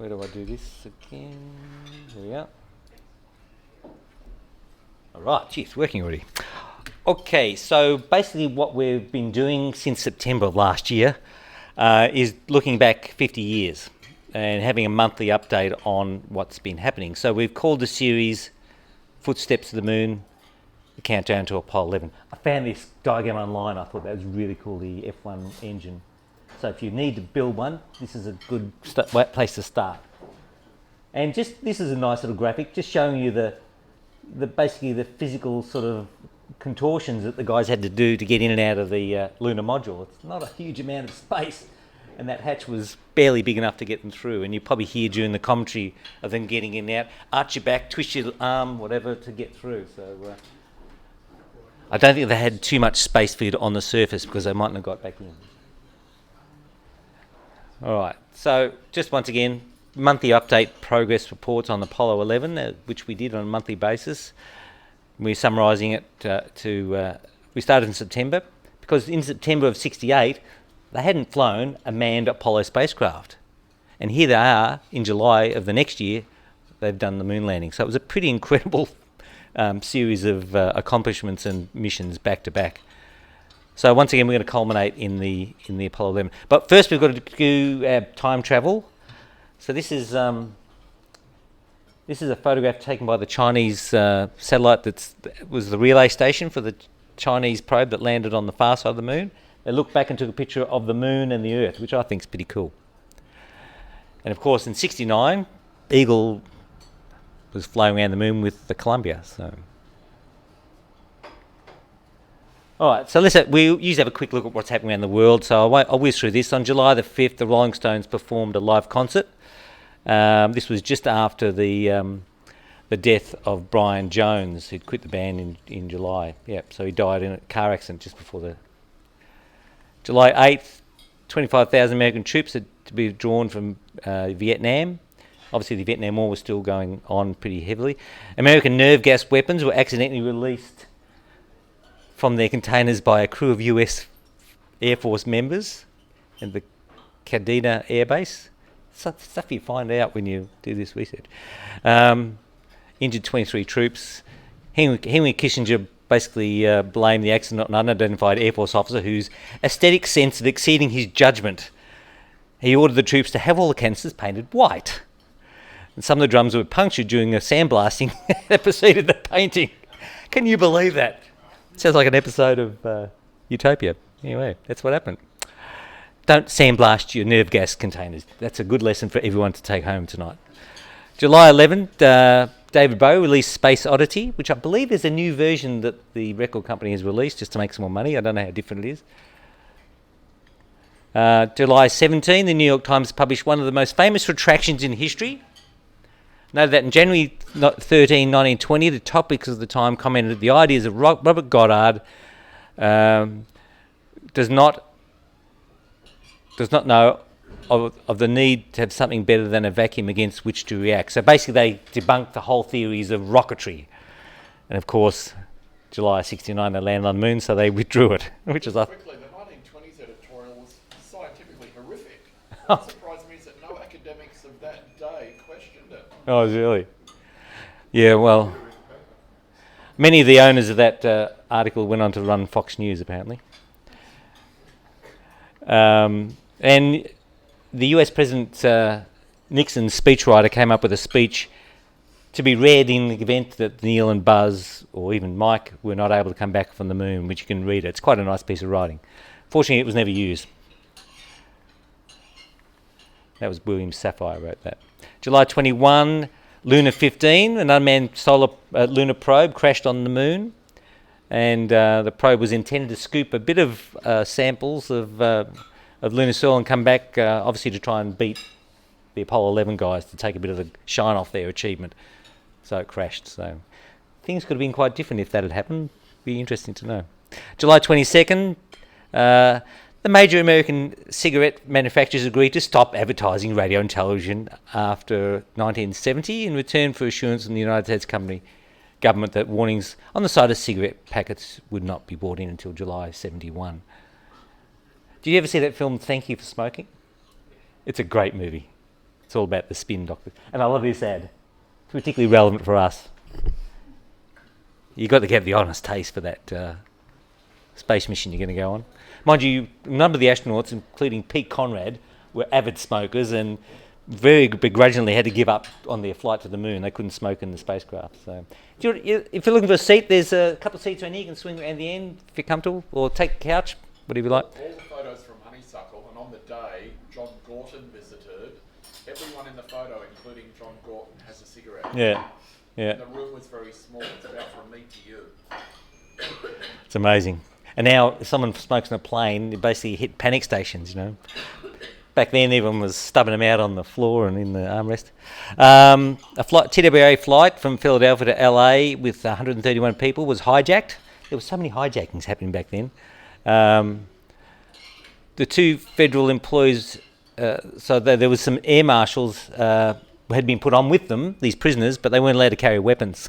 Where do I do this again? There we are. All right, geez, working already. Okay, so basically what we've been doing since September of last year is looking back 50 years and having a monthly update on what's been happening. So we've called the series Footsteps to the Moon, the Countdown to Apollo 11. I found this diagram online. I thought that was really cool, the F1 engine. So if you need to build one, this is a good place to start. And just this is a nice little graphic, just showing you the basically the physical sort of contortions that the guys had to do to get in and out of the lunar module. It's not a huge amount of space, and that hatch was barely big enough to get them through. And you probably hear during the commentary of them getting in and out, arch your back, twist your arm, whatever, to get through. So I don't think they had too much space for you on the surface because they mightn't have got back in. All right, so just once again, monthly update progress reports on Apollo 11, which we did on a monthly basis. We're summarising it we started in September, because in September of 68, they hadn't flown a manned Apollo spacecraft. And here they are, in July of the next year, they've done the moon landing. So it was a pretty incredible series of accomplishments and missions back to back. So once again, we're going to culminate in the Apollo 11. But first, we've got to do time travel. So this is a photograph taken by the Chinese satellite that was the relay station for the Chinese probe that landed on the far side of the moon. They looked back and took a picture of the moon and the Earth, which I think is pretty cool. And of course, in '69, Eagle was flying around the moon with the Columbia. So. All right, so we usually have a quick look at what's happening around the world. So I'll whiz through this. On July the 5th, the Rolling Stones performed a live concert. This was just after the death of Brian Jones, who'd quit the band in July. Yep, so he died in a car accident just before the... July 8th, 25,000 American troops had to be withdrawn from Vietnam. Obviously, the Vietnam War was still going on pretty heavily. American nerve gas weapons were accidentally released from their containers by a crew of US Air Force members in the Kadena Air Base. Stuff you find out when you do this research. Injured 23 troops. Henry Kissinger basically blamed the accident on an unidentified Air Force officer whose aesthetic sense of exceeding his judgment. He ordered the troops to have all the canisters painted white. And some of the drums were punctured during a sandblasting that preceded the painting. Can you believe that? Sounds like an episode of Utopia. Anyway, that's what happened. Don't sandblast your nerve gas containers. That's a good lesson for everyone to take home tonight. July 11th, David Bowie released Space Oddity, which I believe is a new version that the record company has released just to make some more money. I don't know how different it is. July 17, the New York Times published one of the most famous retractions in history. Noted that in January 13, 1920, the topics of the time commented the ideas of Robert Goddard does not know of the need to have something better than a vacuum against which to react. So basically they debunked the whole theories of rocketry. And of course, July 69, they landed on the moon, so they withdrew it. Which is quickly, the 1920s editorial was scientifically horrific. It surprised me that no academics of that day questioned it. Oh, really? Yeah, well, many of the owners of that article went on to run Fox News, apparently. And the US President Nixon's speechwriter came up with a speech to be read in the event that Neil and Buzz, or even Mike, were not able to come back from the moon, which you can read. It's quite a nice piece of writing. Fortunately, it was never used. That was William Safire wrote that. July 21, Luna 15, an unmanned solar lunar probe crashed on the moon. And the probe was intended to scoop a bit of samples of lunar soil and come back, obviously to try and beat the Apollo 11 guys, to take a bit of the shine off their achievement. So it crashed. So things could have been quite different if that had happened. Be interesting to know. July 22nd, the major American cigarette manufacturers agreed to stop advertising radio and television after 1970 in return for assurance from the United States government that warnings on the side of cigarette packets would not be brought in until July 71. Did you ever see that film, Thank You for Smoking? It's a great movie. It's all about the spin, Doctor. And I love this ad. It's particularly relevant for us. You've got to get the honest taste for that space mission you're going to go on. Mind you, a number of the astronauts, including Pete Conrad, were avid smokers and very begrudgingly had to give up on their flight to the moon. They couldn't smoke in the spacecraft. So, if you're looking for a seat, there's a couple of seats around here. You can swing around the end if you're comfortable, or take the couch, whatever you like. All the photos from Honeysuckle, and on the day John Gorton visited, everyone in the photo, including John Gorton, has a cigarette. Yeah. And the room was very small. It's about from me to you. It's amazing. And now, if someone smokes on a plane, it basically hit panic stations, you know. Back then, everyone was stubbing them out on the floor and in the armrest. A TWA flight from Philadelphia to LA with 131 people was hijacked. There were so many hijackings happening back then. The two federal employees, there was some air marshals had been put on with them, these prisoners, but they weren't allowed to carry weapons.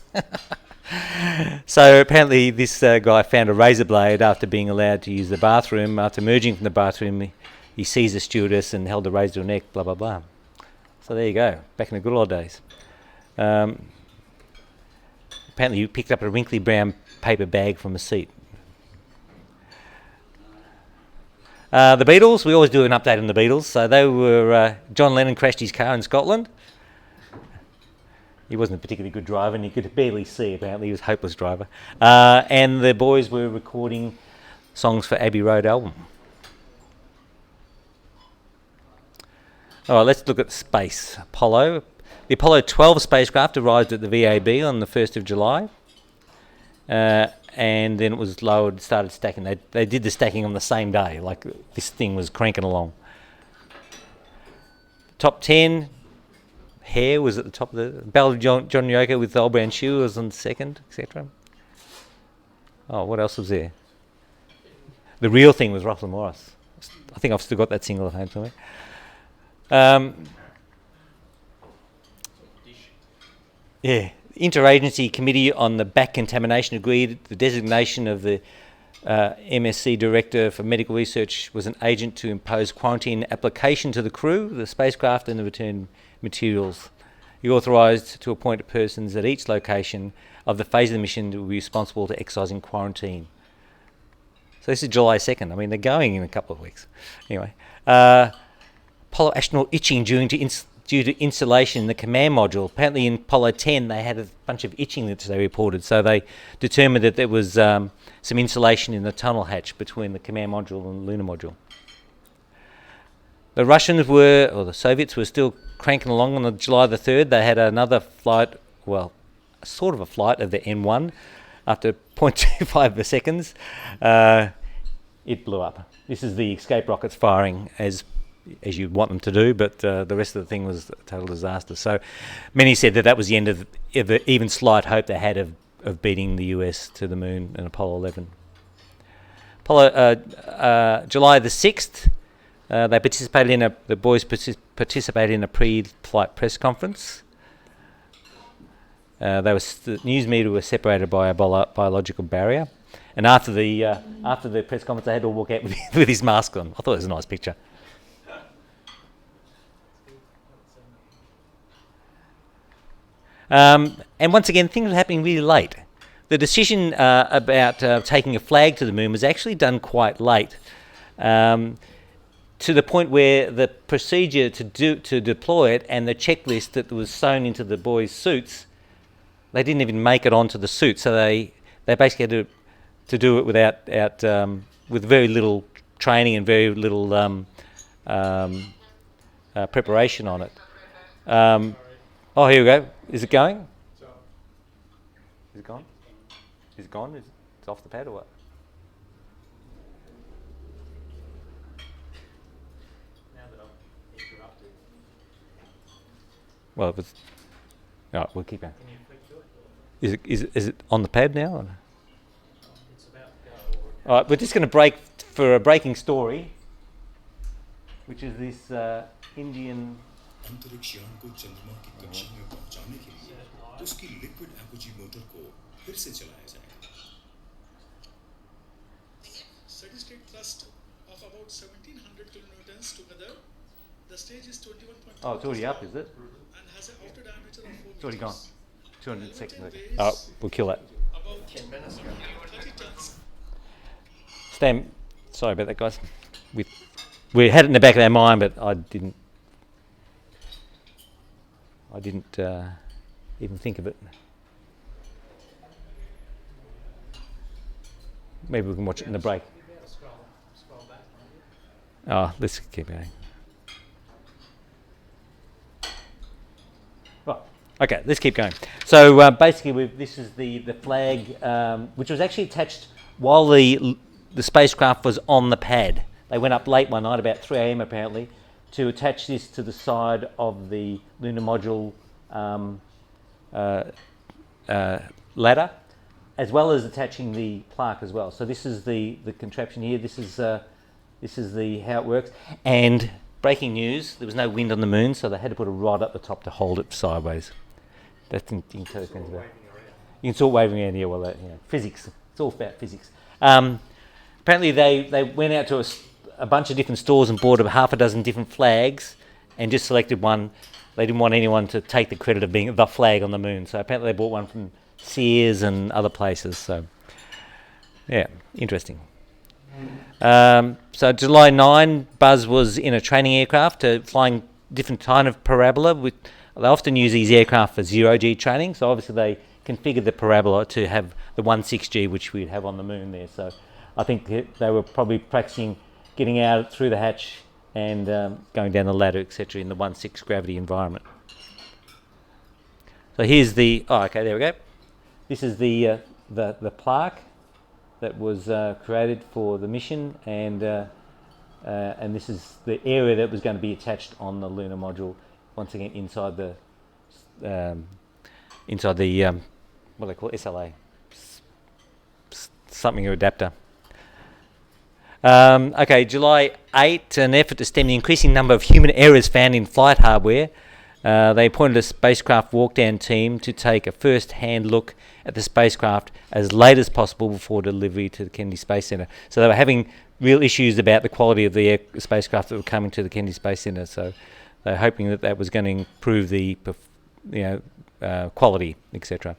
So apparently this guy found a razor blade after being allowed to use the bathroom. After emerging from the bathroom, he seized a stewardess and held the razor to her neck, blah, blah, blah. So there you go, back in the good old days. Apparently you picked up a wrinkly brown paper bag from a seat. The Beatles, we always do an update on the Beatles. So they were, John Lennon crashed his car in Scotland. He wasn't a particularly good driver and he could barely see, apparently. He was a hopeless driver. And the boys were recording songs for Abbey Road album. All right, let's look at space. Apollo. The Apollo 12 spacecraft arrived at the VAB on the 1st of July. And then it was lowered, started stacking. They did the stacking on the same day, like this thing was cranking along. Top 10, Hair was at the top of the... Ballad of John Yoko with the Old Brown Shoe was on second, etc. Oh, what else was there? The Real Thing was Russell Morris. I think I've still got that single at home somewhere. Interagency Committee on the Back Contamination agreed the designation of the MSc Director for Medical Research was an agent to impose quarantine application to the crew, the spacecraft and the return materials. He authorised to appoint persons at each location of the phase of the mission to be responsible to exercising quarantine. So this is July 2nd. I mean, they're going in a couple of weeks. Anyway, Apollo astronaut itching due to insulation in the command module. Apparently in Apollo 10 they had a bunch of itching that they reported, so they determined that there was some insulation in the tunnel hatch between the command module and the lunar module. The Russians the Soviets were still cranking along on July the 3rd. They had another flight, sort of a flight of the N1. After 0.25 seconds, it blew up. This is the escape rockets firing as you'd want them to do, but the rest of the thing was a total disaster. So many said that was the end of the even slight hope they had of beating the US to the moon in Apollo 11. July the 6th, the boys participated in a pre-flight press conference. The news media were separated by a biological barrier, and after the press conference, they had to walk out with his mask on. I thought it was a nice picture. And once again, things were happening really late. The decision about taking a flag to the moon was actually done quite late, to the point where the procedure to deploy it and the checklist that was sewn into the boys' suits, they didn't even make it onto the suit. So they basically had to do it with very little training and very little preparation on it. Oh, here we go. Is it going? Is it gone? Is it gone? Is it off the pad or what? Now that I'm interrupted. Well, it was... All right, we'll keep going. Can you flick to it? Is it on the pad now? Or? It's about to go. All right, we're just going to break for a breaking story, which is this Indian... अंतरिक्ष यान को चंद्रमा की कक्षा में पहुंचाने के लिए उसकी लिक्विड एपोजी मोटर को फिर से चलाया जाएगा. Steady state thrust of about 1700 kilonewtons together The stage is 21.2 Oh, it's already up, is it? and has an outer diameter of 4 It's already gone. meters. 200 seconds. Elevator Oh, weighs we'll kill that. about 10 minutes ago. 30 tons. Stan, sorry about that, guys. We had it in the back of our mind, but I didn't even think of it. Maybe we can watch it in the break. Oh, let's keep going. Right. Okay, let's keep going. So basically, this is the flag, which was actually attached while the spacecraft was on the pad. They went up late one night, about 3 a.m. apparently, to attach this to the side of the lunar module ladder, as well as attaching the plaque as well. So this is the contraption here. This is how it works. And breaking news: there was no wind on the moon, so they had to put a rod up the top to hold it sideways. That's you can tell things about. You can sort waving around here. Well, physics. It's all about physics. Apparently, they went out to a bunch of different stores and bought half a dozen different flags, and just selected one. They didn't want anyone to take the credit of being the flag on the moon. So apparently, they bought one from Sears and other places. So, yeah, interesting. So July 9, Buzz was in a training aircraft flying different kind of parabola. They often use these aircraft for zero-G training, so obviously they configured the parabola to have the 16G, which we'd have on the moon there. So I think they were probably practicing getting out through the hatch and going down the ladder, etc., in the 16 gravity environment. So here's the... Oh, okay, there we go. This is the plaque that was created for the mission, and this is the area that was going to be attached on the lunar module. Once again, inside the what do they call it? SLA, something adapter. Okay, July 8, an effort to stem the increasing number of human errors found in flight hardware. They appointed a spacecraft walk-down team to take a first-hand look at the spacecraft as late as possible before delivery to the Kennedy Space Center. So they were having real issues about the quality of the spacecraft that were coming to the Kennedy Space Center. So they're hoping that was going to improve the quality, etc.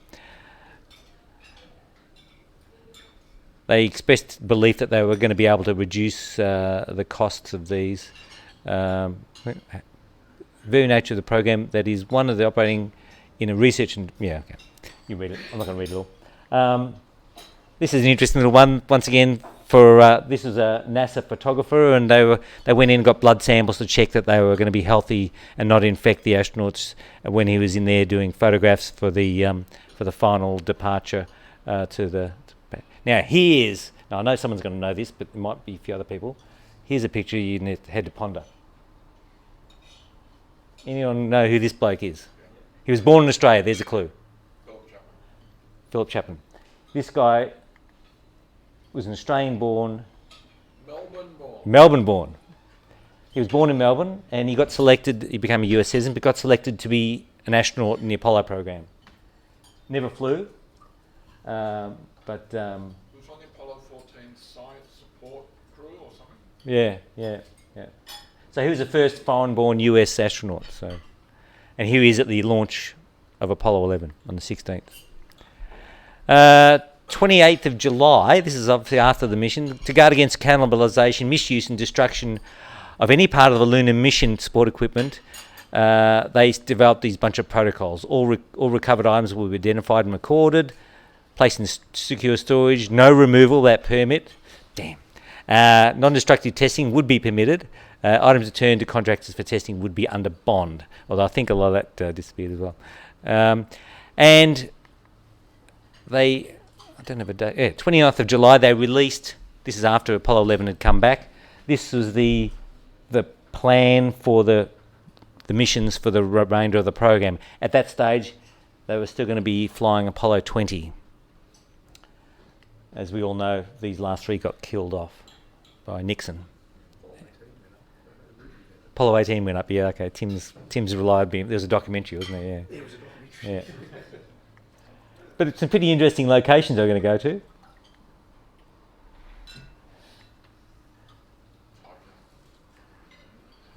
They expressed belief that they were going to be able to reduce the costs of these. Very nature of the program, that is one of the operating in a research and okay, you read it. I'm not going to read it all. This is an interesting little one. Once again, this is a NASA photographer, and they went in and got blood samples to check that they were going to be healthy and not infect the astronauts when he was in there doing photographs for the final departure to the. Now now I know someone's going to know this, but it might be a few other people. Here's a picture you had to ponder. Anyone know who this bloke is? He was born in Australia. There's a clue. Phillip Chaplin. This guy was an Australian-born... Melbourne-born. He was born in Melbourne, and he got selected... He became a US citizen, but got selected to be an astronaut in the Apollo program. Never flew, but... He was on the Apollo 14 science support crew or something? Yeah. So he was the first foreign-born US astronaut. So, and here he is at the launch of Apollo 11 on the 16th. 28th of July, this is obviously after the mission, to guard against cannibalisation, misuse and destruction of any part of the lunar mission support equipment, they developed these bunch of protocols. All recovered items will be identified and recorded, placed in secure storage, no removal without permit. Damn. Non-destructive testing would be permitted. Items returned to contractors for testing would be under bond, although I think a lot of that disappeared as well. And they, I don't have a date, 29th of July, they released, this is after Apollo 11 had come back, this was the plan for the missions for the remainder of the program. At that stage, they were still going to be flying Apollo 20. As we all know, these last three got killed off by Nixon. Apollo 18 went up, yeah, okay. Tim's relied being, there was a documentary, wasn't there? Yeah. There was a documentary. Yeah. But it's some pretty interesting locations they're going to go to.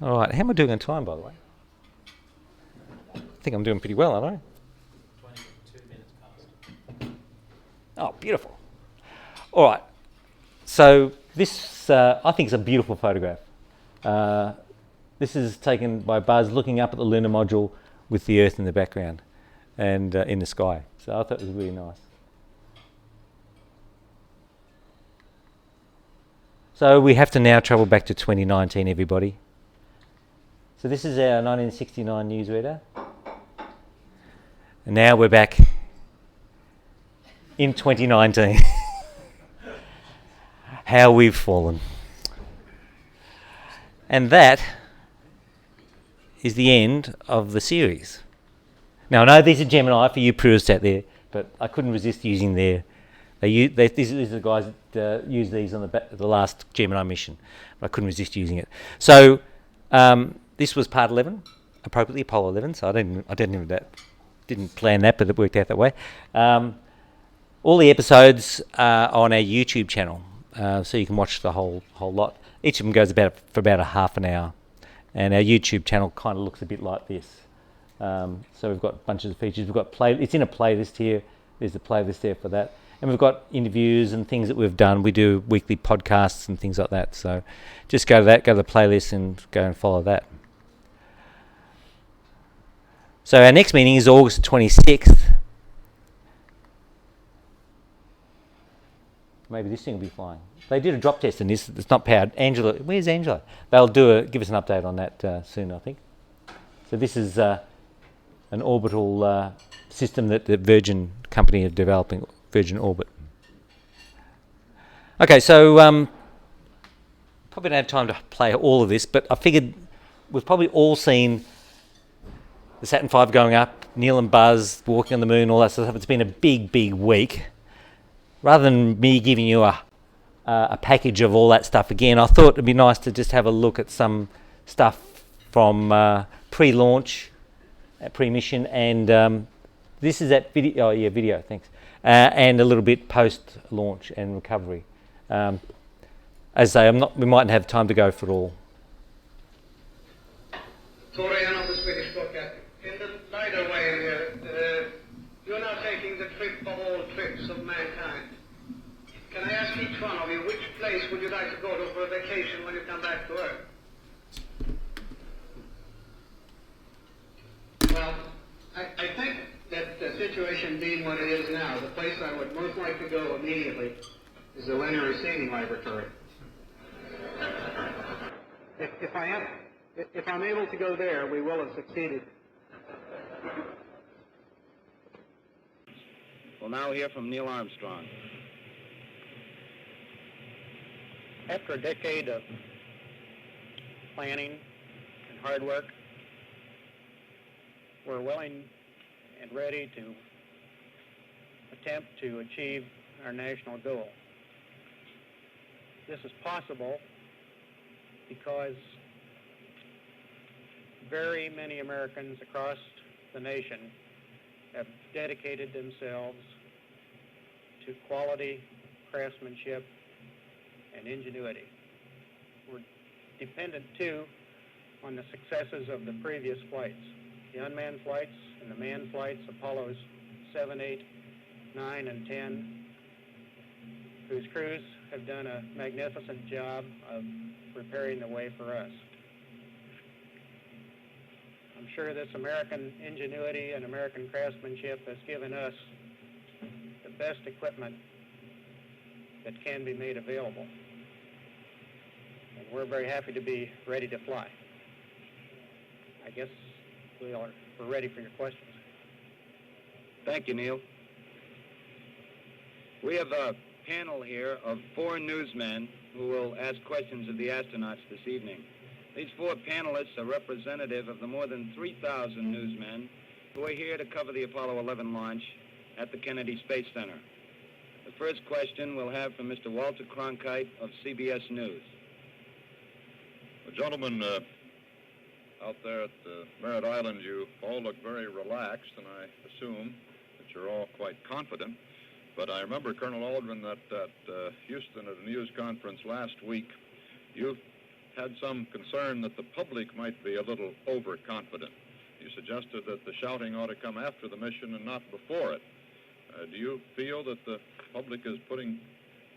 All right, how am I doing on time, by the way? I think I'm doing pretty well, aren't I? 22 minutes past. Oh, beautiful. All right, so this, I think, is a beautiful photograph. This is taken by Buzz looking up at the lunar module with the Earth in the background and in the sky. So I thought it was really nice. So we have to now travel back to 2019, everybody. So this is our 1969 newsreader. And now we're back in 2019. How we've fallen. And that is the end of the series. Now I know these are Gemini for you purists out there, but I couldn't resist using their. These are the guys that used these on the last Gemini mission, but I couldn't resist using it. So this was part 11, appropriately Apollo 11. So I didn't plan that, but it worked out that way. All the episodes are on our YouTube channel, so you can watch the whole lot. Each of them goes for about a half an hour, and our YouTube channel kind of looks a bit like this. So we've got bunches of features. We've got it's in a playlist here. There's a playlist there for that. And we've got interviews and things that we've done. We do weekly podcasts and things like that. So just go to that, go to the playlist and go and follow that. So our next meeting is August 26th. Maybe this thing will be flying. They did a drop test in this. It's not powered. Angela, where's Angela? They'll give us an update on that soon, I think. So this is an orbital system that the Virgin company are developing, Virgin Orbit. Okay, so probably don't have time to play all of this, but I figured we've probably all seen the Saturn V going up, Neil and Buzz walking on the moon, all that sort of stuff. It's been a big, big week. Rather than me giving you a package of all that stuff again, I thought it'd be nice to just have a look at some stuff from pre-launch, pre-mission, and this is that video. Oh yeah, video. Thanks. And a little bit post-launch and recovery. As I say, we mightn't have time to go for it all. Torian of the Swedish Broadcasting. In the lighter way here, you're now taking the trip of all trips of mankind. Can I ask each one of you, which place would you like to go to for a vacation when you come back to Earth? Well, I think that the situation being what it is now, the place I would most like to go immediately is the linear receiving laboratory. If I'm able to go there, we will have succeeded. We'll now hear from Neil Armstrong. After a decade of planning and hard work, we're willing and ready to attempt to achieve our national goal. This is possible because very many Americans across the nation have dedicated themselves to quality, craftsmanship, and ingenuity. We're dependent, too, on the successes of the previous flights, the unmanned flights and the manned flights, Apollos 7, 8, 9, and 10, whose crews have done a magnificent job of preparing the way for us. I'm sure this American ingenuity and American craftsmanship has given us the best equipment that can be made available. And we're very happy to be ready to fly. I guess we're ready for your questions. Thank you, Neil. We have a panel here of 4 newsmen who will ask questions of the astronauts this evening. These 4 panelists are representative of the more than 3,000 newsmen who are here to cover the Apollo 11 launch at the Kennedy Space Center. The first question we'll have from Mr. Walter Cronkite of CBS News. Well, gentlemen, out there at Merritt Island, you all look very relaxed, and I assume that you're all quite confident. But I remember, Colonel Aldrin, that at Houston at a news conference last week, you had some concern that the public might be a little overconfident. You suggested that the shouting ought to come after the mission and not before it. Do you feel that the public is putting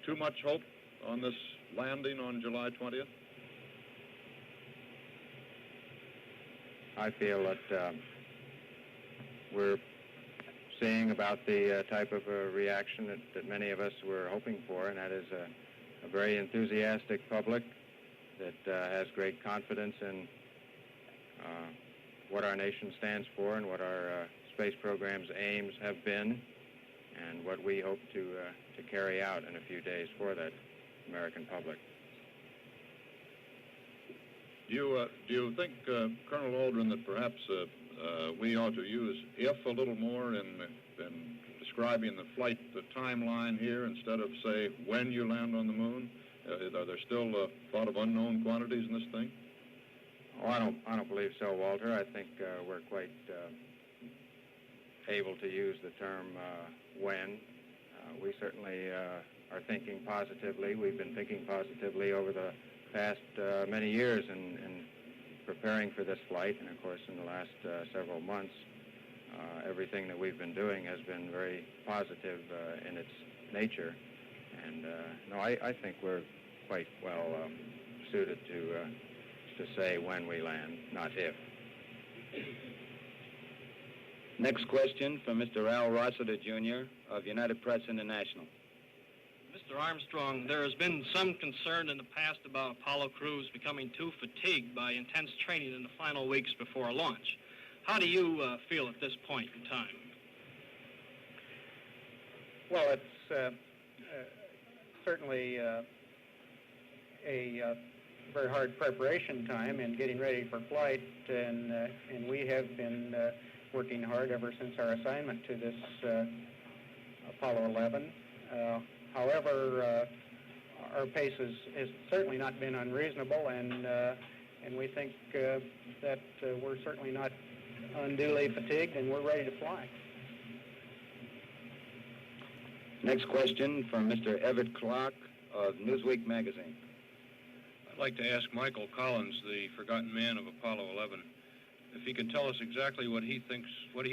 too much hope on this landing on July 20th? I feel that we're seeing about the type of reaction that many of us were hoping for, and that is a very enthusiastic public that has great confidence in what our nation stands for and what our space program's aims have been and what we hope to carry out in a few days for that American public. Do you think, Colonel Aldrin, that perhaps we ought to use if a little more in describing the flight, the timeline here, instead of, say, when you land on the moon? Are there still a lot of unknown quantities in this thing? Oh, I don't believe so, Walter. I think we're quite able to use the term when. We certainly are thinking positively. We've been thinking positively over the past many years in preparing for this flight, and of course in the last several months, everything that we've been doing has been very positive in its nature. And no, I think we're quite well suited to say when we land, not if. Next question from Mr. Al Rossiter, Jr. of United Press International. Mr. Armstrong, there has been some concern in the past about Apollo crews becoming too fatigued by intense training in the final weeks before launch. How do you feel at this point in time? Well, it's certainly a very hard preparation time in getting ready for flight, and we have been working hard ever since our assignment to this Apollo 11. However, our pace has certainly not been unreasonable, and we think that we're certainly not unduly fatigued, and we're ready to fly. Next question from Mr. Everett Clark of Newsweek magazine. I'd like to ask Michael Collins, the forgotten man of Apollo 11, if he can tell us exactly what he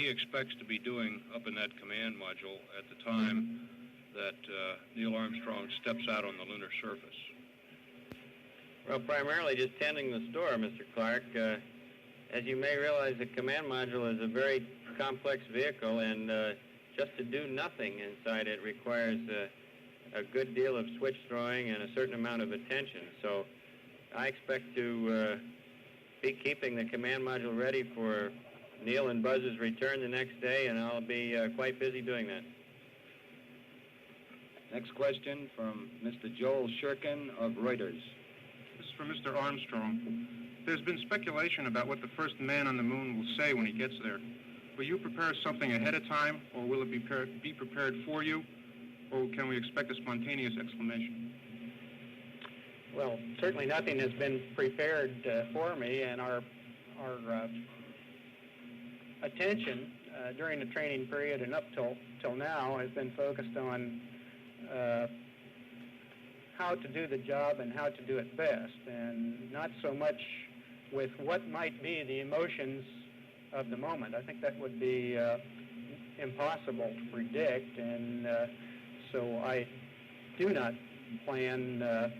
expects to be doing up in that command module at the time that Neil Armstrong steps out on the lunar surface. Well, primarily just tending the store, Mr. Clark. As you may realize, the command module is a very complex vehicle, and just to do nothing inside it requires a good deal of switch throwing and a certain amount of attention. So I expect to be keeping the command module ready for Neil and Buzz's return the next day, and I'll be quite busy doing that. Next question from Mr. Joel Shurkin of Reuters. This is for Mr. Armstrong. There's been speculation about what the first man on the moon will say when he gets there. Will you prepare something ahead of time, or will it be prepared for you, or can we expect a spontaneous exclamation? Well, certainly nothing has been prepared for me, and our attention during the training period and up till now has been focused on how to do the job and how to do it best, and not so much with what might be the emotions of the moment. I think that would be impossible to predict, and so I do not plan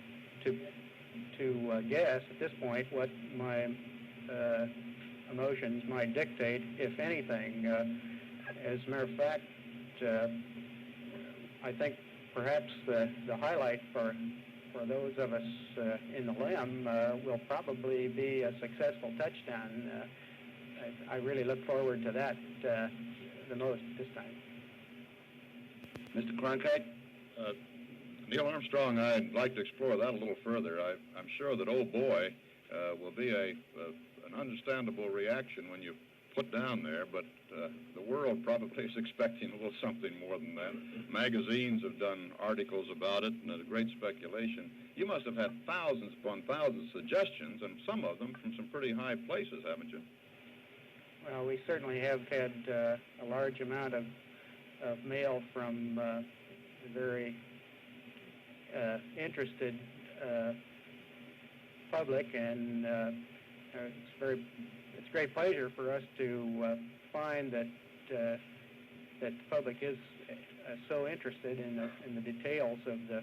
to guess at this point what my emotions might dictate, if anything. As a matter of fact, I think perhaps the highlight for those of us in the LEM will probably be a successful touchdown. I really look forward to that the most this time. Mr. Cronkite? Neil Armstrong, I'd like to explore that a little further. I'm sure that, oh boy, will be an understandable reaction when you put down there, but the world probably is expecting a little something more than that. Magazines have done articles about it, and there's great speculation. You must have had thousands upon thousands of suggestions, and some of them from some pretty high places, haven't you? Well, we certainly have had a large amount of mail from very interested public, and it's great pleasure for us to find that the public is so interested in the details of the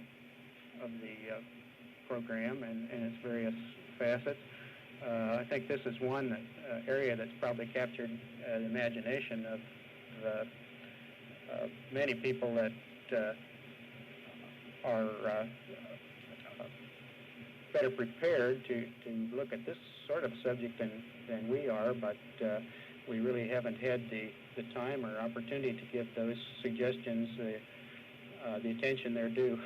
program and its various facets. I think this is one area that's probably captured the imagination of many people that are better prepared to look at this sort of subject than we are, but we really haven't had the time or opportunity to give those suggestions the attention they're due.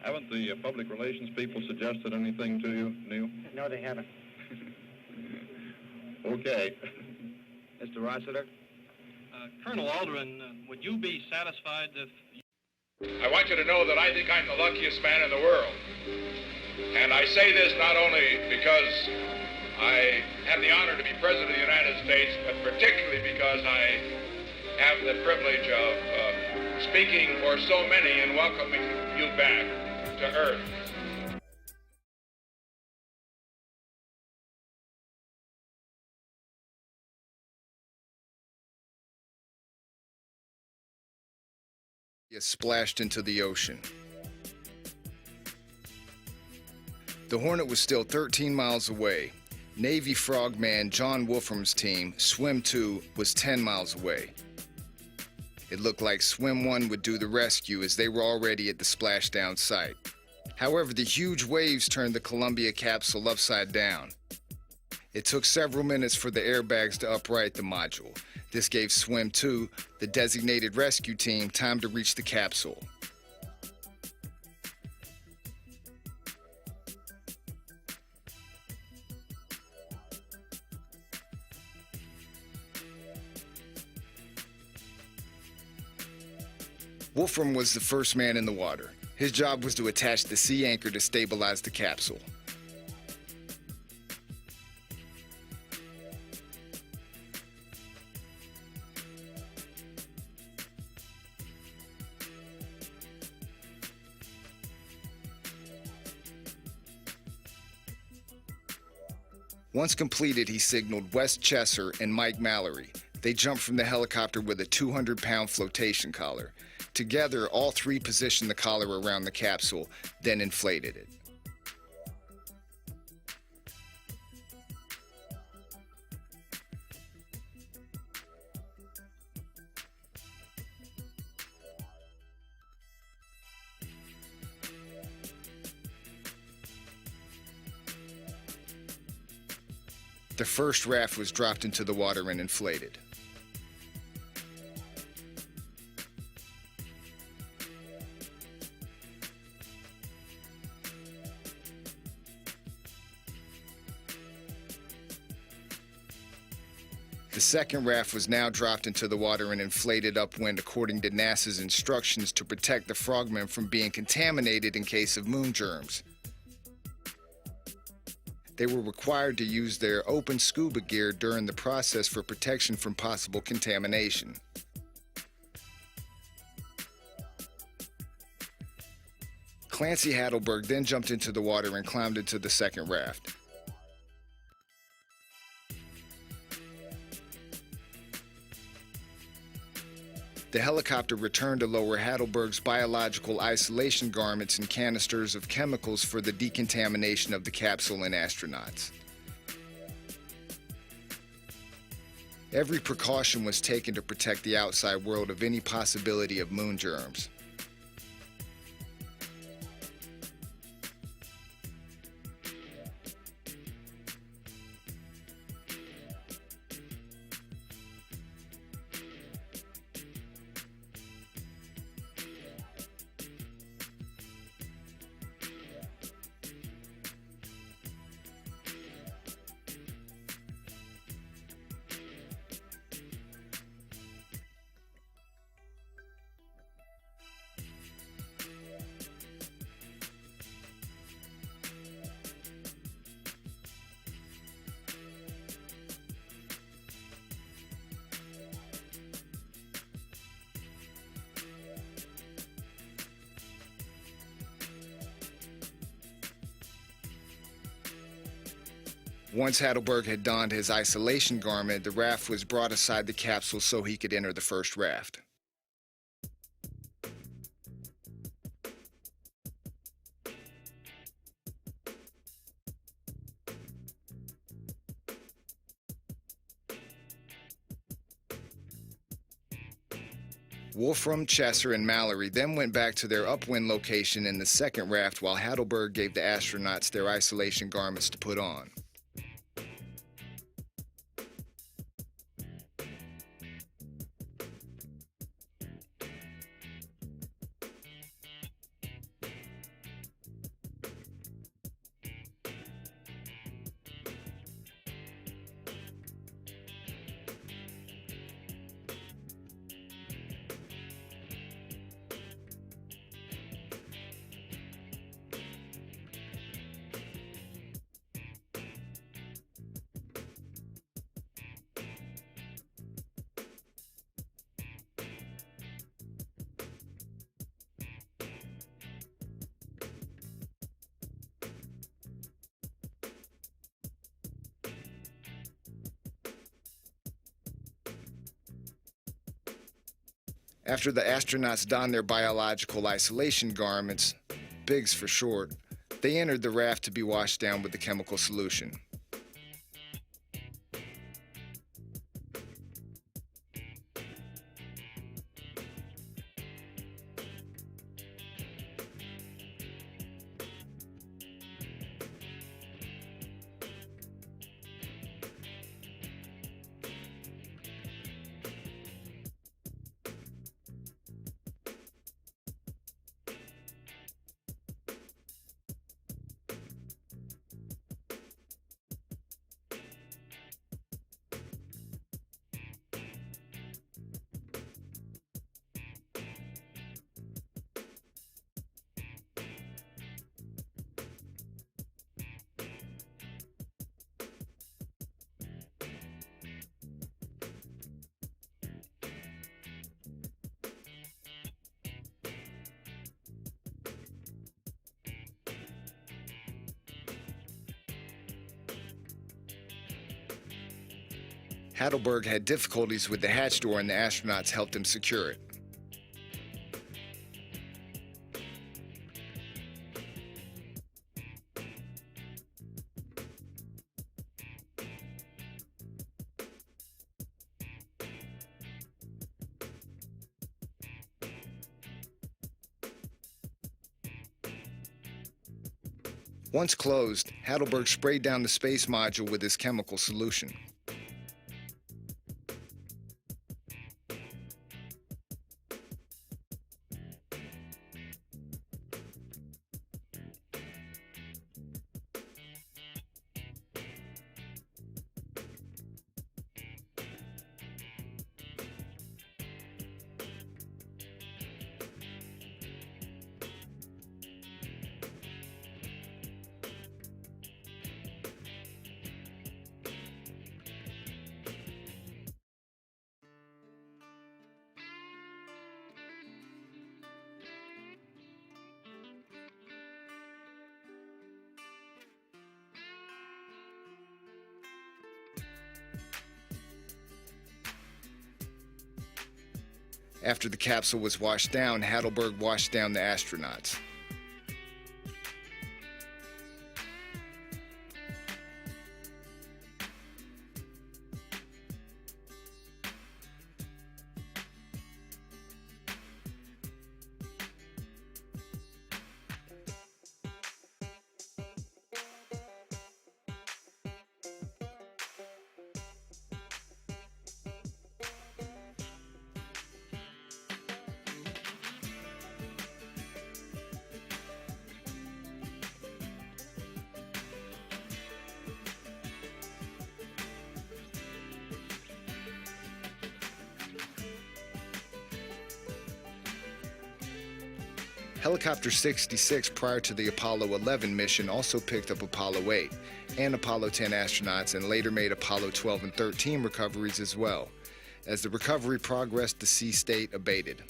Haven't the public relations people suggested anything to you, Neil? No, they haven't. Okay. Mr. Rossiter? Colonel Aldrin, would you be satisfied if... I want you to know that I think I'm the luckiest man in the world. And I say this not only because I have the honor to be President of the United States, but particularly because I have the privilege of speaking for so many and welcoming you back to Earth. Splashed into the ocean. The Hornet was still 13 miles away. Navy frogman John Wolfram's team, Swim 2, was 10 miles away. It looked like Swim 1 would do the rescue as they were already at the splashdown site. However, the huge waves turned the Columbia capsule upside down. It took several minutes for the airbags to upright the module. This gave Swim 2, the designated rescue team, time to reach the capsule. Wolfram was the first man in the water. His job was to attach the sea anchor to stabilize the capsule. Once completed, he signaled Wes Chesser and Mike Mallory. They jumped from the helicopter with a 200-pound flotation collar. Together, all three positioned the collar around the capsule, then inflated it. The first raft was dropped into the water and inflated. The second raft was now dropped into the water and inflated upwind according to NASA's instructions to protect the frogmen from being contaminated in case of moon germs. They were required to use their open scuba gear during the process for protection from possible contamination. Clancy Hadelberg then jumped into the water and climbed into the second raft. The helicopter returned to lower Hadelberg's biological isolation garments and canisters of chemicals for the decontamination of the capsule and astronauts. Every precaution was taken to protect the outside world of any possibility of moon germs. Once Heidelberg had donned his isolation garment, the raft was brought aside the capsule so he could enter the first raft. Wolfram, Chesser, and Mallory then went back to their upwind location in the second raft while Heidelberg gave the astronauts their isolation garments to put on. After the astronauts donned their biological isolation garments, BIGs for short, they entered the raft to be washed down with the chemical solution. Heidelberg had difficulties with the hatch door and the astronauts helped him secure it. Once closed, Heidelberg sprayed down the space module with his chemical solution. After the capsule was washed down, Heidelberg washed down the astronauts. Helicopter 66 prior to the Apollo 11 mission also picked up Apollo 8 and Apollo 10 astronauts and later made Apollo 12 and 13 recoveries as well. As the recovery progressed, the sea state abated.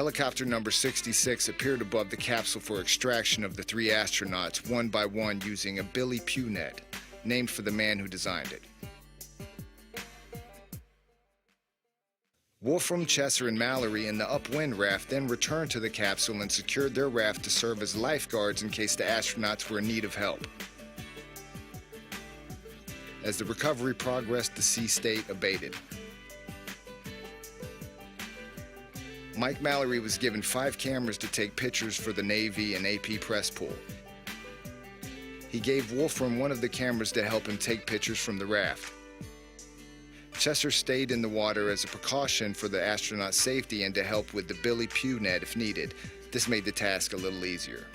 Helicopter number 66 appeared above the capsule for extraction of the 3 astronauts, one by one, using a Billy Pugh net, named for the man who designed it. Wolfram, Chesser, and Mallory in the upwind raft then returned to the capsule and secured their raft to serve as lifeguards in case the astronauts were in need of help. As the recovery progressed, the sea state abated. Mike Mallory was given 5 cameras to take pictures for the Navy and AP press pool. He gave Wolfram one of the cameras to help him take pictures from the raft. Chesser stayed in the water as a precaution for the astronauts' safety and to help with the Billy Pugh net if needed. This made the task a little easier.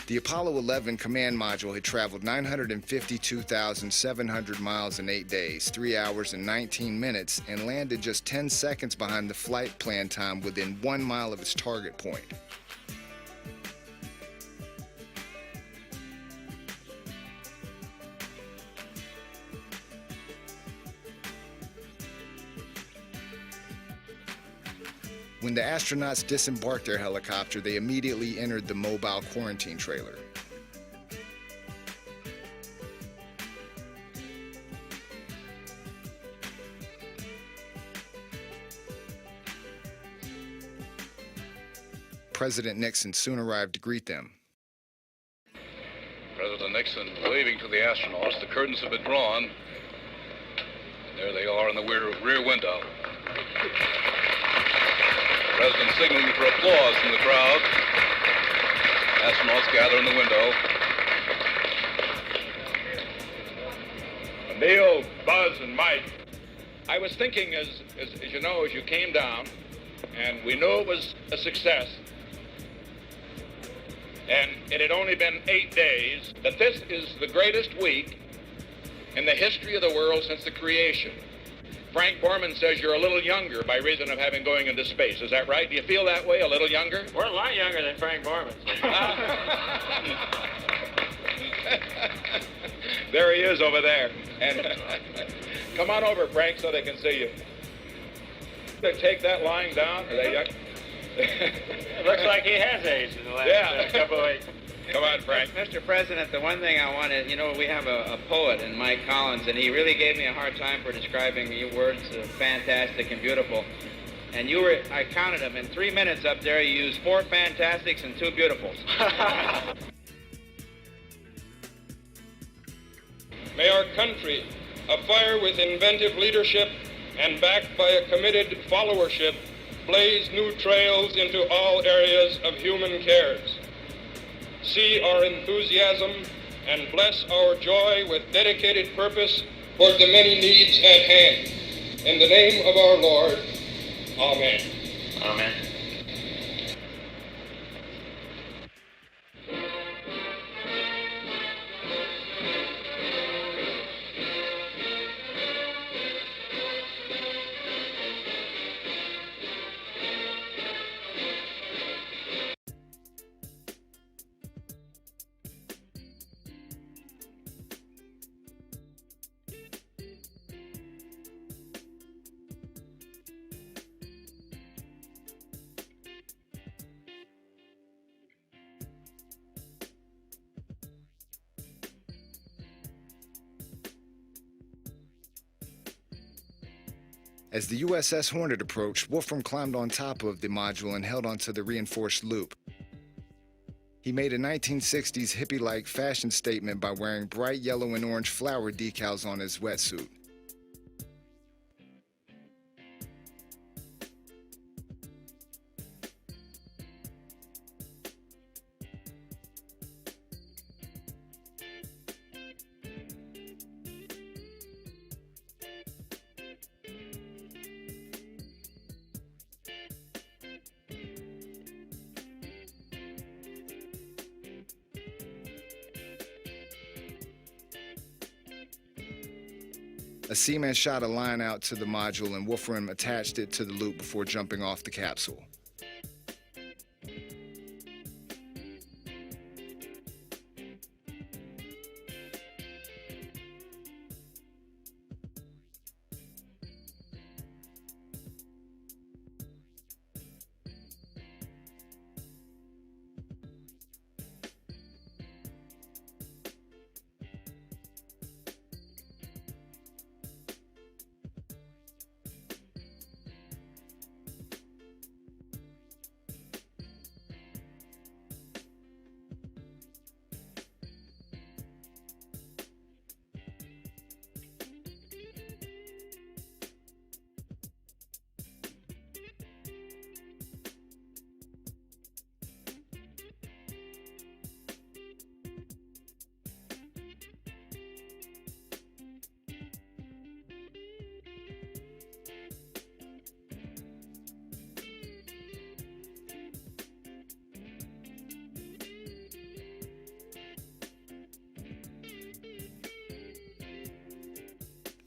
The Apollo 11 command module had traveled 952,700 miles in 8 days, 3 hours and 19 minutes, and landed just 10 seconds behind the flight plan time within 1 mile of its target point. When the astronauts disembarked their helicopter, they immediately entered the mobile quarantine trailer. President Nixon soon arrived to greet them. President Nixon waving to the astronauts. The curtains have been drawn. And there they are in the rear window. The President signaling for applause from the crowd. Astronauts gather in the window. Neil, Buzz, and Mike, I was thinking as you know, as you came down, and we knew it was a success, and it had only been 8 days, that this is the greatest week in the history of the world since the creation. Frank Borman says you're a little younger by reason of having going into space. Is that right? Do you feel that way, a little younger? We're a lot younger than Frank Borman. There he is over there. And come on over, Frank, so they can see you. They take that lying down. Are they young? It looks like he has aged in the last couple of weeks. Come on, Frank. Mr. President, the one thing I wanted, we have a poet in Mike Collins, and he really gave me a hard time for describing your words of fantastic and beautiful. And I counted them, in 3 minutes up there, you used 4 fantastics and 2 beautifuls. May our country, afire with inventive leadership and backed by a committed followership, blaze new trails into all areas of human cares. See our enthusiasm and bless our joy with dedicated purpose toward the many needs at hand. In the name of our Lord, amen. Amen. As the USS Hornet approached, Wolfram climbed on top of the module and held onto the reinforced loop. He made a 1960s hippie-like fashion statement by wearing bright yellow and orange flower decals on his wetsuit. A seaman shot a line out to the module and Wolfram attached it to the loop before jumping off the capsule.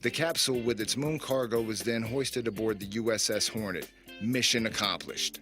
The capsule with its moon cargo was then hoisted aboard the USS Hornet. Mission accomplished.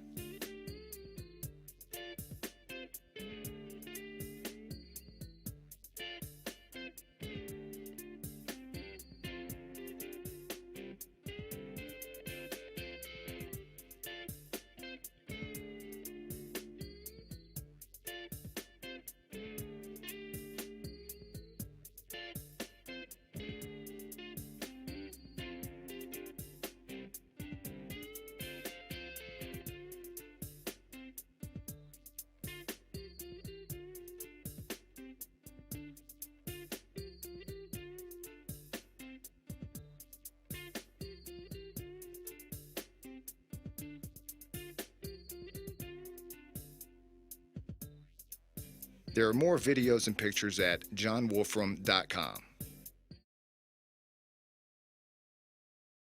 There are more videos and pictures at johnwolfram.com.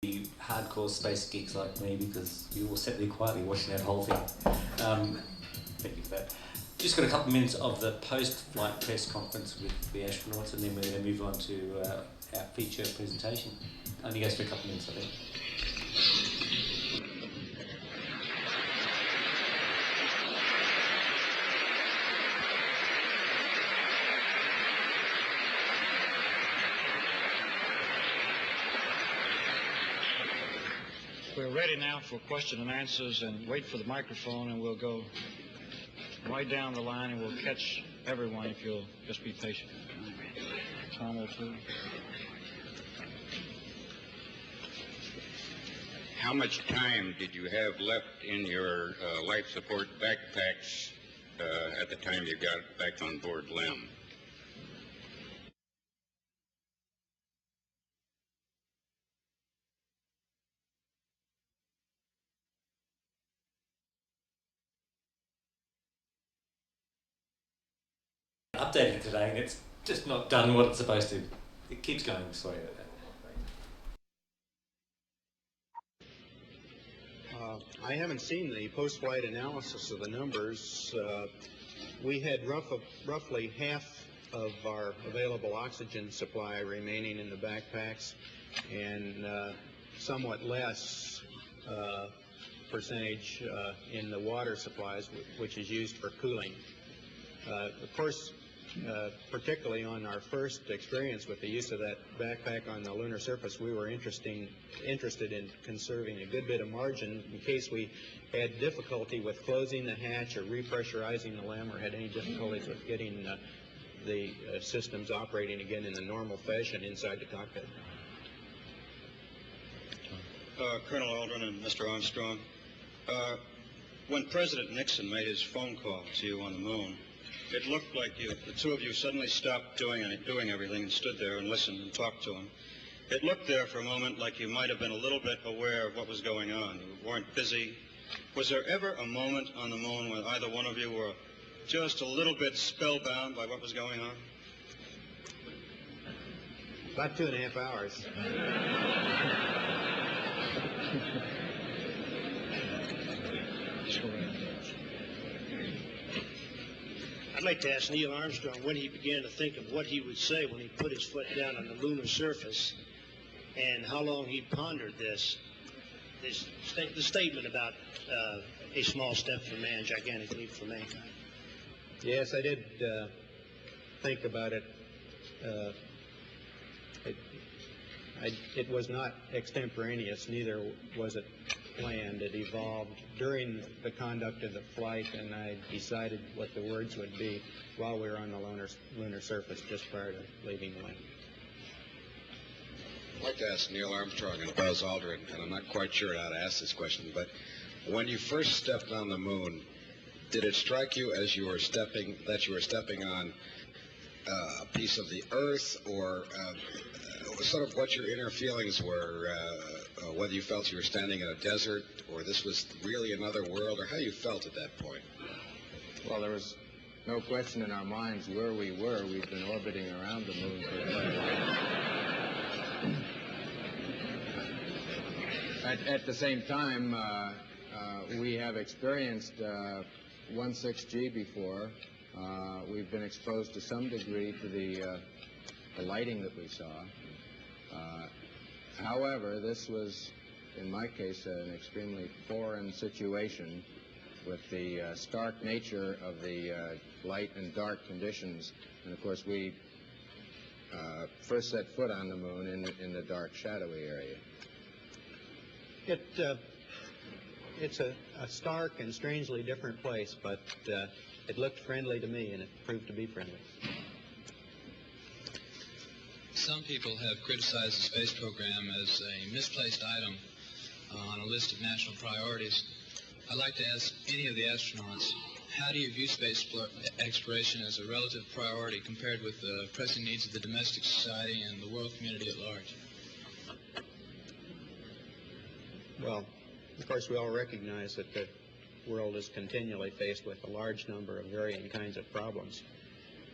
Hardcore space geeks like me, because you all sat there quietly watching that whole thing. Thank you for that. Just got a couple of minutes of the post-flight press conference with the astronauts, and then we're going to move on to our feature presentation. Only goes for a couple of minutes, I think. We're ready now for question and answers, and wait for the microphone, and we'll go right down the line, and we'll catch everyone if you'll just be patient. Tom will too. How much time did you have left in your life support backpacks at the time you got back on board LEM? Updated today, and it's just not done what it's supposed to. It keeps going. Sorry about that. I haven't seen the post-flight analysis of the numbers. We had roughly half of our available oxygen supply remaining in the backpacks, and somewhat less percentage in the water supplies, which is used for cooling. Of course, particularly on our first experience with the use of that backpack on the lunar surface, we were interested in conserving a good bit of margin in case we had difficulty with closing the hatch or repressurizing the LEM, or had any difficulties with getting the systems operating again in the normal fashion inside the cockpit. Colonel Aldrin and Mr. Armstrong, when President Nixon made his phone call to you on the moon, it looked like the two of you suddenly stopped doing everything and stood there and listened and talked to him. It looked there for a moment like you might have been a little bit aware of what was going on. You weren't busy. Was there ever a moment on the moon where either one of you were just a little bit spellbound by what was going on? About 2.5 hours. I'd like to ask Neil Armstrong when he began to think of what he would say when he put his foot down on the lunar surface, and how long he pondered the statement about a small step for man, gigantic leap for mankind. Yes, I did think about it. It was not extemporaneous, neither was it planned. It evolved during the conduct of the flight, and I decided what the words would be while we were on the lunar surface just prior to leaving the wing. I'd like to ask Neil Armstrong and Buzz Aldrin, and I'm not quite sure how to ask this question, but when you first stepped on the moon, did it strike you as you were stepping on a piece of the Earth, or sort of what your inner feelings were, whether you felt you were standing in a desert, or this was really another world, or how you felt at that point? Well, there was no question in our minds where we were. We've been orbiting around the moon for quite a while. At the same time, we have experienced 1.6G before. We've been exposed to some degree to the lighting that we saw. However, this was, in my case, an extremely foreign situation with the stark nature of the light and dark conditions. And of course, we first set foot on the moon in the dark, shadowy area. It's a stark and strangely different place, but it looked friendly to me, and it proved to be friendly. Some people have criticized the space program as a misplaced item on a list of national priorities. I'd like to ask any of the astronauts, how do you view space exploration as a relative priority compared with the pressing needs of the domestic society and the world community at large? Well, of course, we all recognize that the world is continually faced with a large number of varying kinds of problems.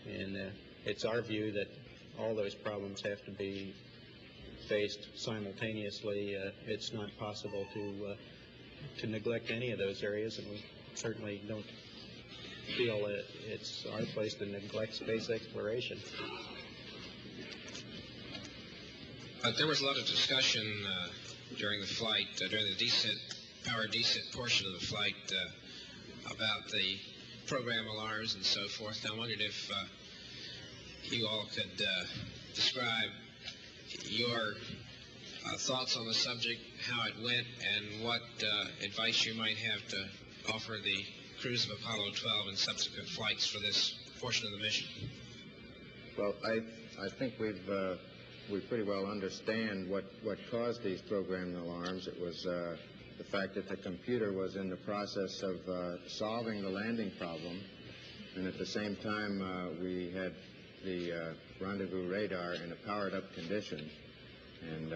And it's our view that all those problems have to be faced simultaneously. It's not possible to neglect any of those areas, and we certainly don't feel that it's our place to neglect space exploration. There was a lot of discussion during the flight, during the power descent portion of the flight, about the program alarms and so forth. I wondered if you all could describe your thoughts on the subject, how it went, and what advice you might have to offer the crews of Apollo 12 and subsequent flights for this portion of the mission. Well, I think we pretty well understand what caused these program alarms. It was the fact that the computer was in the process of solving the landing problem, and at the same time we had the rendezvous radar in a powered-up condition, and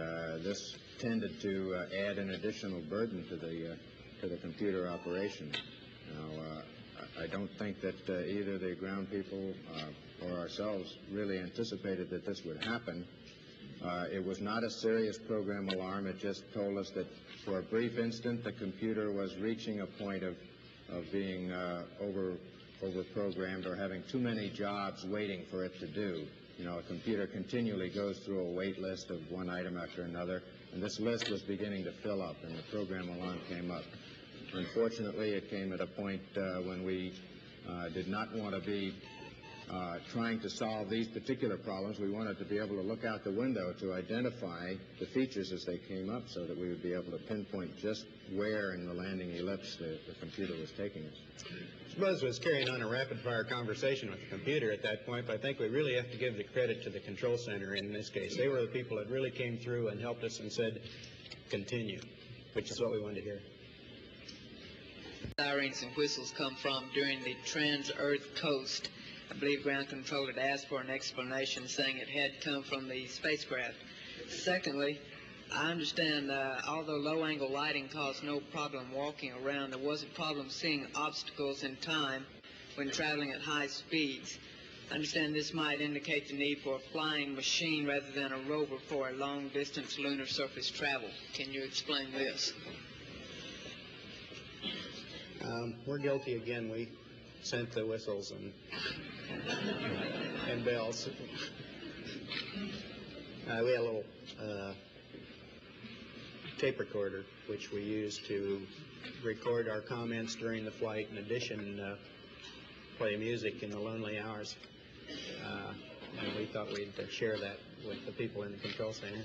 this tended to add an additional burden to the computer operation. Now, I don't think that either the ground people or ourselves really anticipated that this would happen. It was not a serious program alarm. It just told us that for a brief instant the computer was reaching a point of being over-programmed or having too many jobs waiting for it to do. You know, a computer continually goes through a wait list of one item after another, and this list was beginning to fill up, and the program alarm came up. Unfortunately, it came at a point when we did not want to be trying to solve these particular problems. We wanted to be able to look out the window to identify the features as they came up so that we would be able to pinpoint just where in the landing ellipse the computer was taking us. Buzz was carrying on a rapid-fire conversation with the computer at that point, but I think we really have to give the credit to the control center in this case. They were the people that really came through and helped us and said, continue, which is what we wanted to hear. Sirens and whistles come from during the trans-Earth coast. I believe ground control had asked for an explanation saying it had come from the spacecraft. Secondly, I understand although low-angle lighting caused no problem walking around, there was a problem seeing obstacles in time when traveling at high speeds. I understand this might indicate the need for a flying machine rather than a rover for a long-distance lunar surface travel. Can you explain this? We're guilty again. We sent the whistles and bells. We had a little tape recorder, which we use to record our comments during the flight. In addition, play music in the lonely hours. And we thought we'd share that with the people in the control center.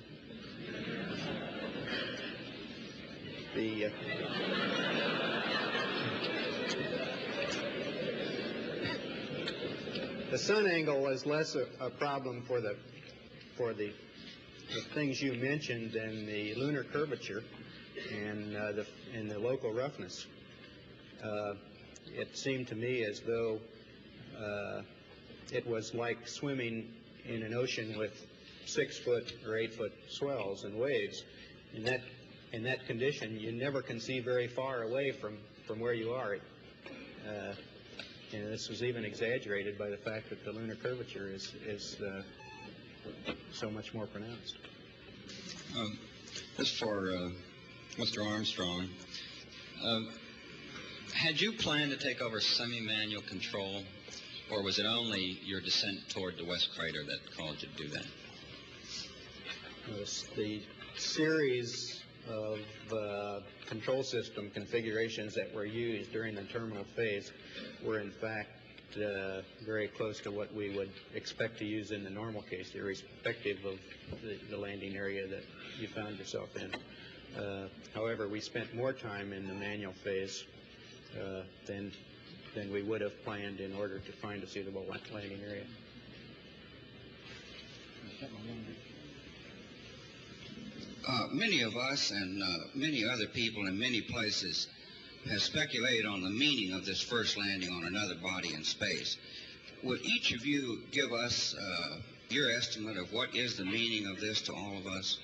The sun angle was less a problem for the things you mentioned than the lunar curvature and the local roughness. It seemed to me as though it was like swimming in an ocean with 6-foot or 8-foot swells and waves. In that condition, you never can see very far away from where you are. And this was even exaggerated by the fact that the lunar curvature is so much more pronounced. This for Mr. Armstrong. Had you planned to take over semi-manual control, or was it only your descent toward the West Crater that caused you to do that? The series of control system configurations that were used during the terminal phase were in fact very close to what we would expect to use in the normal case, irrespective of the landing area that you found yourself in. However, we spent more time in the manual phase than we would have planned in order to find a suitable landing area. Many of us and many other people in many places have speculated on the meaning of this first landing on another body in space. Would each of you give us your estimate of what is the meaning of this to all of us?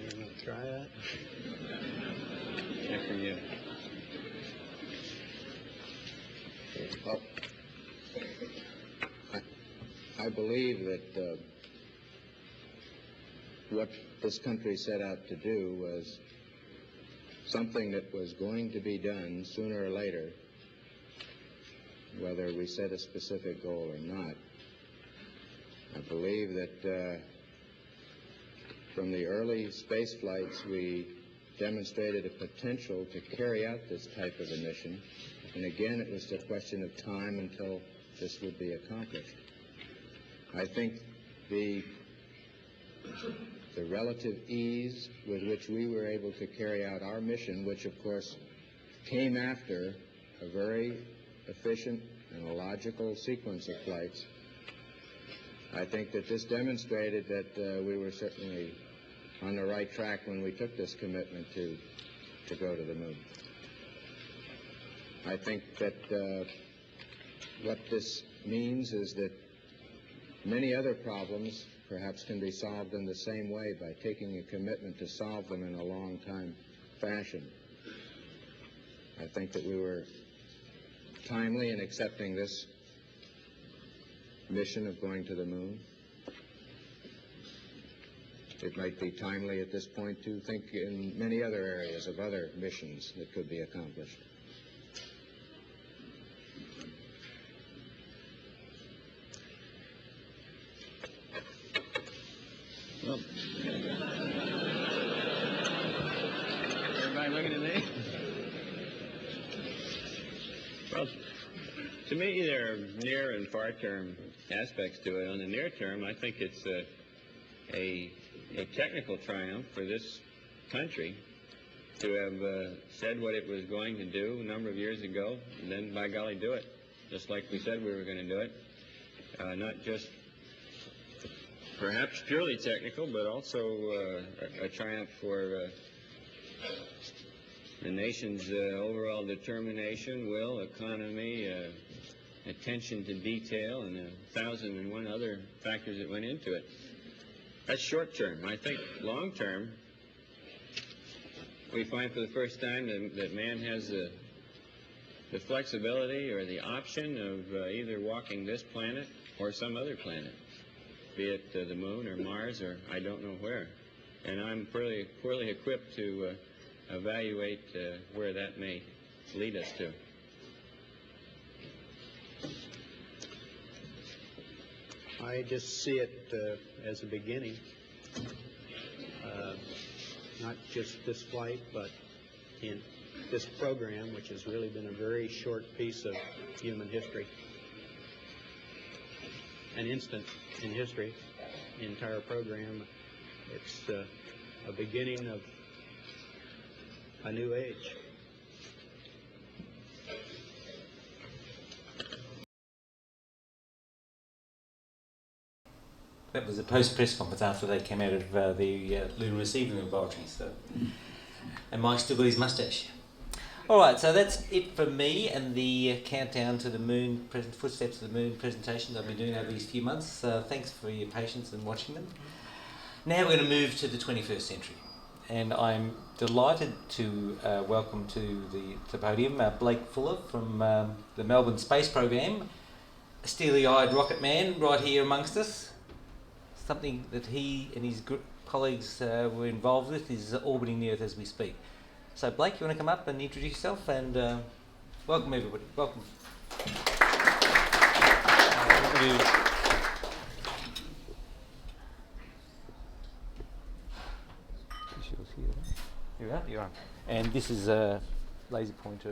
You want to try that? After you. Well, I believe that what this country set out to do was something that was going to be done sooner or later, whether we set a specific goal or not. I believe that from the early space flights, we demonstrated a potential to carry out this type of a mission. And again, it was a question of time until this would be accomplished. I think the relative ease with which we were able to carry out our mission, which of course came after a very efficient and a logical sequence of flights, I think that this demonstrated that we were certainly on the right track when we took this commitment to go to the moon. I think that what this means is that many other problems perhaps can be solved in the same way by taking a commitment to solve them in a long time fashion. I think that we were timely in accepting this mission of going to the moon. It might be timely at this point to think in many other areas of other missions that could be accomplished. Well, everybody looking at me? Well, to me, there are near and far-term aspects to it. On the near term, I think it's a technical triumph for this country to have said what it was going to do a number of years ago, and then, by golly, do it, just like we said we were going to do it. Not just perhaps purely technical, but also a triumph for the nation's overall determination, will, economy, attention to detail, and 1,001 other factors that went into it. That's short term. I think long term, we find for the first time that man has the flexibility or the option of either walking this planet or some other planet, be it the moon or Mars or I don't know where. And I'm poorly equipped to evaluate where that may lead us to. I just see it as a beginning, not just this flight, but in this program, which has really been a very short piece of human history, an instant in history, the entire program. It's a beginning of a new age. That was a post-press conference after they came out of the lunar receiving laboratory. So, and Mike's still got his moustache. All right, so that's it for me and the countdown to the moon, footsteps of the moon presentations I've been doing over these few months. Thanks for your patience in watching them. Now we're going to move to the 21st century, and I'm delighted to welcome to the podium Blake Fuller from the Melbourne Space Program, a steely-eyed rocket man right here amongst us. Something that he and his colleagues were involved with is orbiting the Earth as we speak. So Blake, you want to come up and introduce yourself, and welcome everybody. Welcome. You're on. And this is a laser pointer.